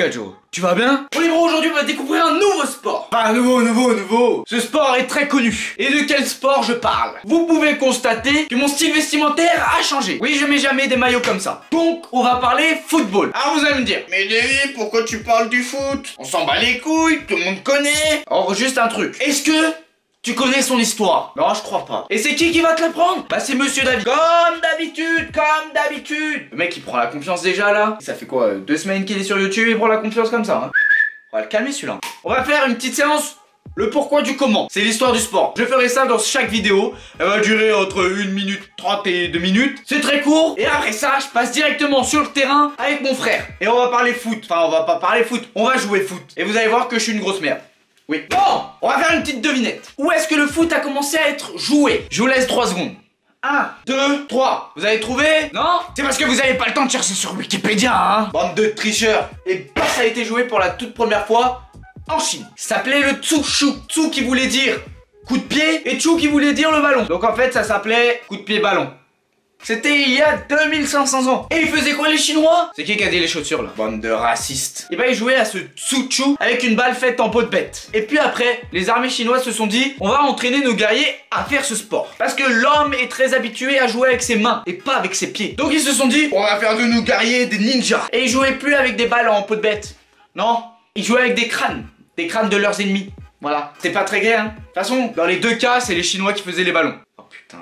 gars Joe, tu vas bien? Bon les bros, aujourd'hui on va découvrir un nouveau sport. Enfin nouveau. Ce sport est très connu. Et de quel sport je parle? Vous pouvez constater que mon style vestimentaire a changé. Oui, je mets jamais des maillots comme ça. Donc on va parler football. Alors vous allez me dire, mais Davy, pourquoi tu parles du foot? On s'en bat les couilles, tout le monde connaît. Or juste un truc, est-ce que tu connais son histoire? Non, je crois pas. Et c'est qui va te l'apprendre? Bah c'est Monsieur David. Comme d'habitude. Le mec il prend la confiance déjà là. Ça fait quoi, 2 semaines qu'il est sur YouTube et il prend la confiance comme ça hein. On va le calmer celui-là. On va faire une petite séance. Le pourquoi du comment. C'est l'histoire du sport. Je ferai ça dans chaque vidéo. Elle va durer entre 1 minute 30 et 2 minutes. C'est très court. Et après ça, je passe directement sur le terrain avec mon frère. Et on va parler foot. Enfin, on va pas parler foot. On va jouer foot. Et vous allez voir que je suis une grosse merde. Oui. Bon, on va faire une petite devinette. Où est-ce que le foot a commencé à être joué? Je vous laisse 3 secondes. 1, 2, 3. Vous avez trouvé? Non? C'est parce que vous avez pas le temps de chercher sur Wikipédia, hein? Bande de tricheurs. Et bah, ça a été joué pour la toute première fois en Chine. Ça s'appelait le Tsu-Shu. Tsu qui voulait dire coup de pied et Chu qui voulait dire le ballon. Donc en fait, ça s'appelait coup de pied ballon. C'était il y a 2500 ans. Et ils faisaient quoi les Chinois? C'est qui a dit les chaussures là? Bande de racistes. Et bah ils jouaient à ce Tsu-Chu avec une balle faite en peau de bête. Et puis après, les armées chinoises se sont dit, on va entraîner nos guerriers à faire ce sport. Parce que l'homme est très habitué à jouer avec ses mains et pas avec ses pieds. Donc ils se sont dit, on va faire de nos guerriers des ninjas. Et ils jouaient plus avec des balles en peau de bête. Non, ils jouaient avec des crânes. Des crânes de leurs ennemis. Voilà. C'est pas très gai hein. De toute façon, dans les deux cas, c'est les Chinois qui faisaient les ballons. Oh putain.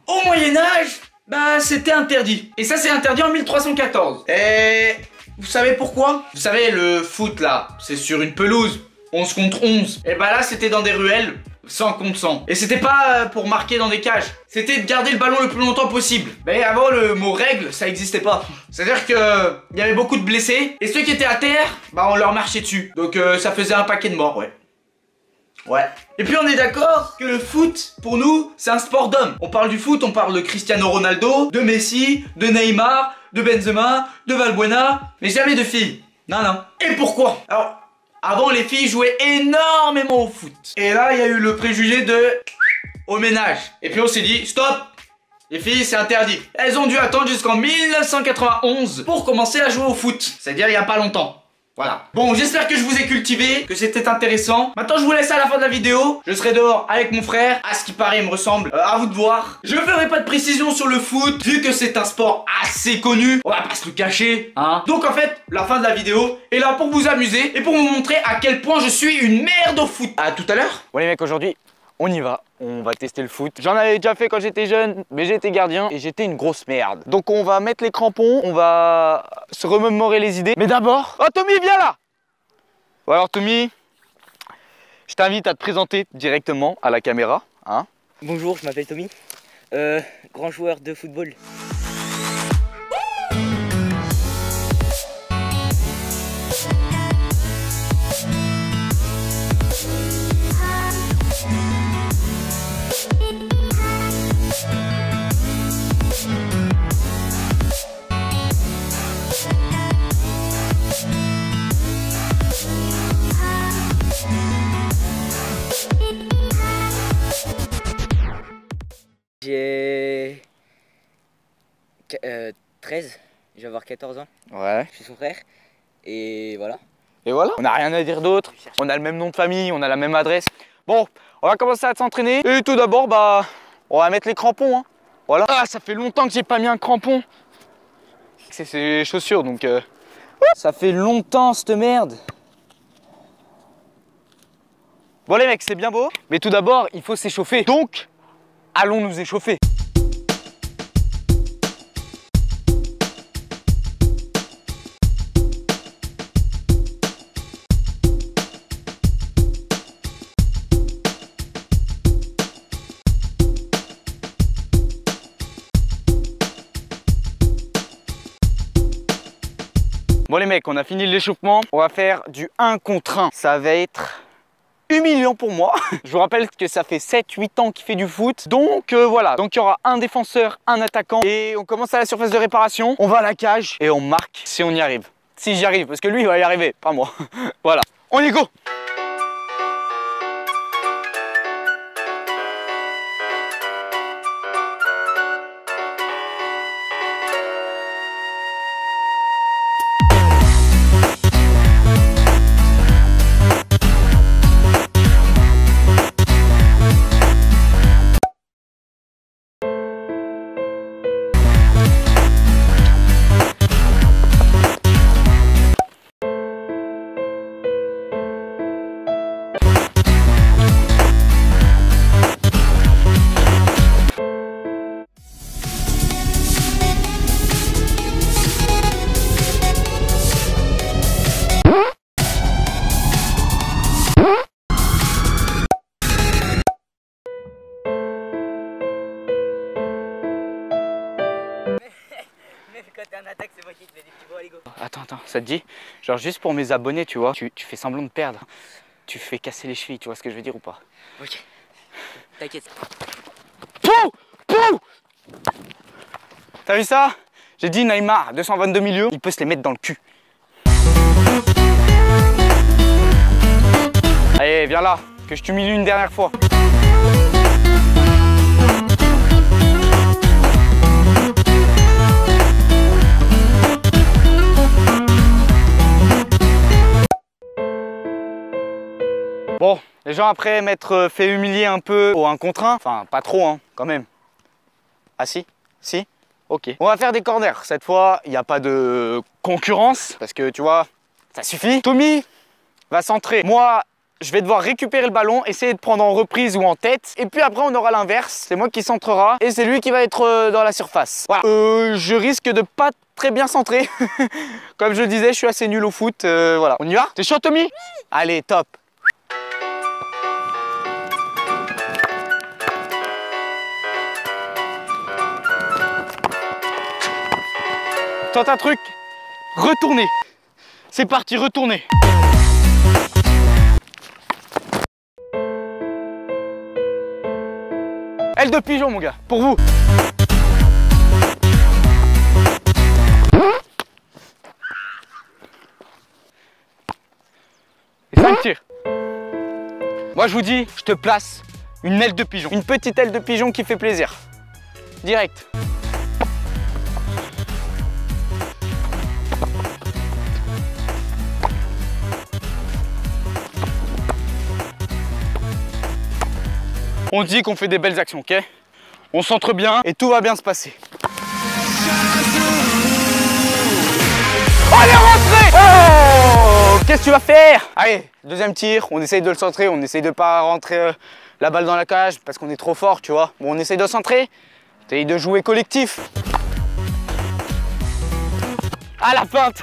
Au Moyen-Âge, bah c'était interdit. Et ça c'est interdit en 1314. Et vous savez pourquoi? Vous savez le foot là, c'est sur une pelouse, 11 contre 11. Et bah là c'était dans des ruelles, 100 contre 100. Et c'était pas pour marquer dans des cages, c'était de garder le ballon le plus longtemps possible. Mais avant le mot règle, ça existait pas. C'est-à-dire que il y avait beaucoup de blessés. Et ceux qui étaient à terre, bah on leur marchait dessus. Donc ça faisait un paquet de morts, ouais. Ouais. Et puis on est d'accord que le foot, pour nous, c'est un sport d'homme. On parle du foot, on parle de Cristiano Ronaldo, de Messi, de Neymar, de Benzema, de Valbuena, mais jamais de filles. Non. Et pourquoi? Alors, avant les filles jouaient énormément au foot. Et là, il y a eu le préjugé de au ménage. Et puis on s'est dit, stop! Les filles, c'est interdit. Elles ont dû attendre jusqu'en 1991 pour commencer à jouer au foot. C'est-à-dire il y a pas longtemps. Voilà. Bon, j'espère que je vous ai cultivé, que c'était intéressant. Maintenant, je vous laisse à la fin de la vidéo. Je serai dehors avec mon frère. À ce qui paraît, il me ressemble. À vous de voir. Je ferai pas de précision sur le foot, vu que c'est un sport assez connu. On va pas se le cacher, hein. Donc en fait, la fin de la vidéo est là pour vous amuser et pour vous montrer à quel point je suis une merde au foot. À tout à l'heure. Bon les mecs, aujourd'hui, on y va. On va tester le foot. J'en avais déjà fait quand j'étais jeune, mais j'étais gardien et j'étais une grosse merde. Donc on va mettre les crampons, on va se remémorer les idées. Mais d'abord... Oh Tommy, viens là! Bon alors Tommy, je t'invite à te présenter directement à la caméra. Hein. Bonjour, je m'appelle Tommy, grand joueur de football. J'ai 13, je vais avoir 14 ans, Ouais. je suis son frère, et voilà. Et voilà, on n'a rien à dire d'autre. On a le même nom de famille, on a la même adresse. Bon, on va commencer à s'entraîner. Et tout d'abord, bah, on va mettre les crampons. Hein. Voilà. Ah, ça fait longtemps que j'ai pas mis un crampon. C'est les chaussures, donc... Ça fait longtemps cette merde. Bon les mecs, c'est bien beau. Mais tout d'abord, il faut s'échauffer. Donc... allons nous échauffer. Bon les mecs, on a fini l'échauffement. On va faire du 1 contre 1. Ça va être humiliant pour moi. Je vous rappelle que ça fait 7-8 ans qu'il fait du foot. Donc voilà, donc il y aura un défenseur, un attaquant. Et on commence à la surface de réparation. On va à la cage et on marque si on y arrive. Si j'y arrive, parce que lui il va y arriver, pas moi. Voilà, on y go. attends, ça te dit? Genre juste pour mes abonnés, tu vois, tu fais semblant de perdre. Tu fais casser les chevilles, tu vois ce que je veux dire ou pas? Ok. T'inquiète. Pouh! Pouh! T'as vu ça? J'ai dit Neymar, 222 milieux, il peut se les mettre dans le cul. Allez, viens là, que je t'humilie une dernière fois. Bon, les gens après m'être fait humilier un peu au 1 contre 1, enfin pas trop hein, quand même. Ah si? Si? Ok. On va faire des corners. Cette fois, il n'y a pas de concurrence parce que tu vois, ça suffit. Tommy va centrer. Moi, je vais devoir récupérer le ballon, essayer de prendre en reprise ou en tête. Et puis après, on aura l'inverse. C'est moi qui centrera et c'est lui qui va être dans la surface. Voilà. Je risque de pas très bien centrer. Comme je le disais, je suis assez nul au foot. Voilà. On y va? T'es chaud, Tommy? Oui. Allez, top. Tente un truc, retournez. C'est parti, retournez. Aile de pigeon, mon gars, pour vous. Et 5 tirs. Moi, je vous dis, je te place une aile de pigeon. Une petite aile de pigeon qui fait plaisir. Direct. On dit qu'on fait des belles actions, ok? On centre bien et tout va bien se passer. Oh, elle est rentrée! Oh! Qu'est-ce que tu vas faire? Allez, deuxième tir, on essaye de le centrer, on essaye de pas rentrer la balle dans la cage parce qu'on est trop fort, tu vois. Bon, on essaye de centrer, on essaye de jouer collectif. Ah, la feinte!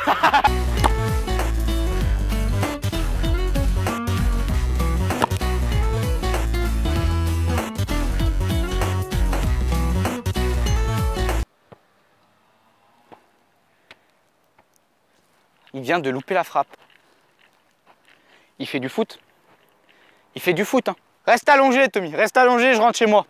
Il vient de louper la frappe. Il fait du foot. Il fait du foot. Hein. Reste allongé, Tommy. Reste allongé, je rentre chez moi.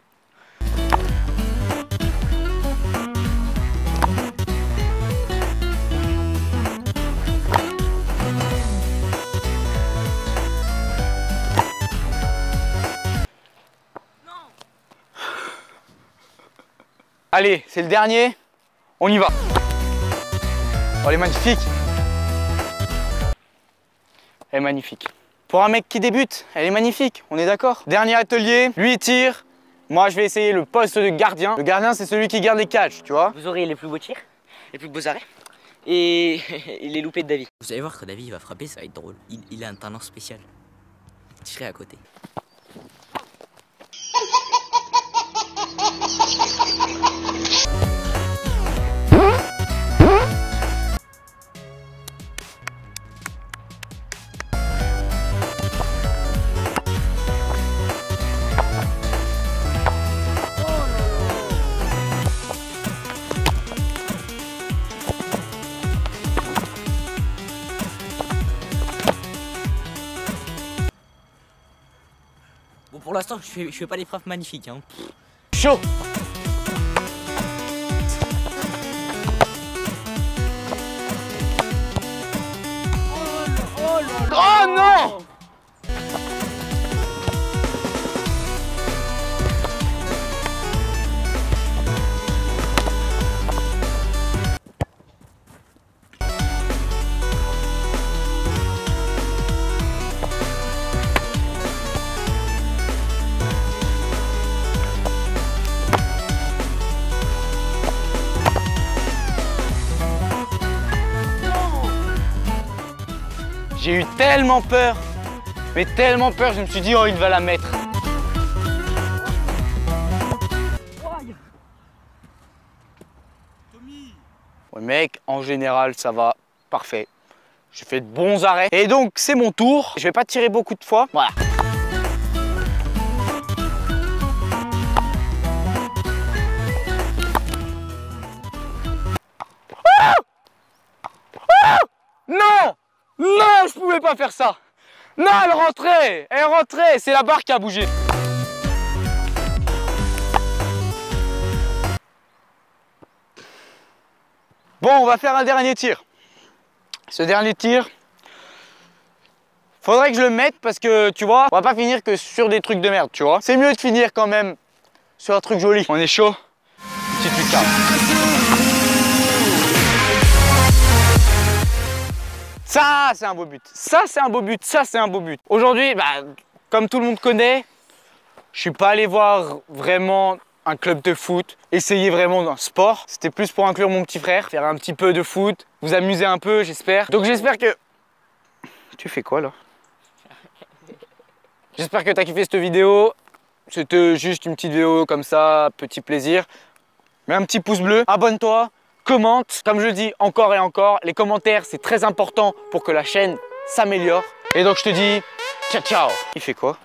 Allez, c'est le dernier. On y va. Oh, elle est magnifique. Elle est magnifique. Pour un mec qui débute, elle est magnifique, on est d'accord? Dernier atelier, lui il tire. Moi je vais essayer le poste de gardien. Le gardien c'est celui qui garde les cages, tu vois? Vous aurez les plus beaux tirs, les plus beaux arrêts et les loupés de David. Vous allez voir que David il va frapper, ça va être drôle. Il a un talent spécial. Tirez à côté. Bon, pour l'instant, je fais pas des frappes magnifiques. Hein. Chaud! Oh non! J'ai eu tellement peur, mais tellement peur, je me suis dit, oh, il va la mettre. Ouais, mec, en général, ça va parfait. J'ai fait de bons arrêts. Et donc, c'est mon tour. Je vais pas tirer beaucoup de fois. Voilà. je pouvais pas faire ça. Non, elle rentrait. Elle rentrait. C'est la barre qui a bougé. Bon, on va faire un dernier tir. Ce dernier tir, faudrait que je le mette parce que, tu vois, on va pas finir que sur des trucs de merde, tu vois. C'est mieux de finir quand même sur un truc joli. On est chaud. Petite lucarne. Ça, c'est un beau but. Ça, c'est un beau but. Ça, c'est un beau but. Aujourd'hui, bah, comme tout le monde connaît, je suis pas allé voir vraiment un club de foot, essayer vraiment d'un sport. C'était plus pour inclure mon petit frère, faire un petit peu de foot, vous amuser un peu, j'espère. Donc j'espère que... Tu fais quoi là? J'espère que tu as kiffé cette vidéo. C'était juste une petite vidéo comme ça, petit plaisir. Mets un petit pouce bleu, abonne-toi, commente. Comme je le dis encore et encore, les commentaires c'est très important pour que la chaîne s'améliore. Et donc je te dis ciao ciao. Il fait quoi?